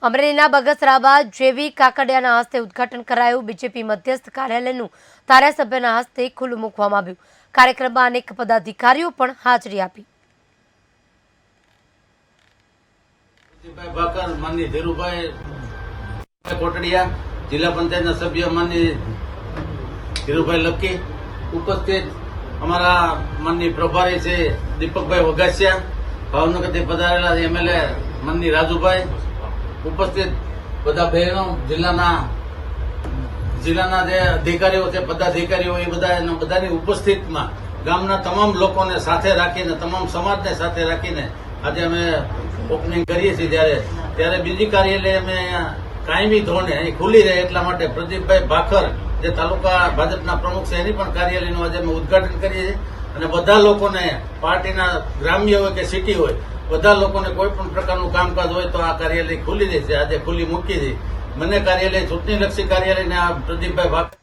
અમરેલીના બગસરામાં જેવી કાકડિયાના હસ્તે ઉદ્ઘાટન કરાયું। બીજેપી મધ્યસ્થ કાર્યાલયનું ધારાસભ્યના હસ્તે ખુલ્લું મૂકવામાં આવ્યું। કાર્યક્રમમાં અનેક પદાધિકારીઓ પણ હાજરી આપી। ભાકર, માનની ધીરુભાઈ કોટડિયા, જિલ્લા પંચાયતના સભ્ય માનની ધીરુભાઈ લક્કી, ઉપસ્થિત અમારા માનની પ્રભારી છે દીપકભાઈ વઘાસિયા, ભાવનગરથી પધારેલા એમએલએ માનની રાજુભાઈ, ઉપસ્થિત બધા બહેનો, જિલ્લાના જે અધિકારીઓ છે, પદાધિકારીઓ, એ બધાની ઉપસ્થિતમાં ગામના તમામ લોકોને સાથે રાખીને, તમામ સમાજને સાથે રાખીને આજે અમે ઓપનિંગ કરીએ છીએ। ત્યારે બીજી કાર્યાલય અમે કાયમી ધોરણે અહીં ખુલ્લી રહે એટલા માટે પ્રદીપભાઈ ભાકર, જે તાલુકા ભાજપના પ્રમુખ છે, એની પણ કાર્યાલયનું આજે અમે ઉદઘાટન કરીએ છીએ। અને બધા લોકોને, પાર્ટીના ગ્રામ્ય હોય કે સિટી હોય, બધા લોકોને કોઈ પણ પ્રકારનું કામકાજ હોય તો આ કાર્યાલય ખુલ્લી રહેશે। આજે ખુલ્લી મૂકી છે। મને કાર્યાલય, ચૂંટણીલક્ષી કાર્યાલયને આ પ્રદીપભાઈ ભાકર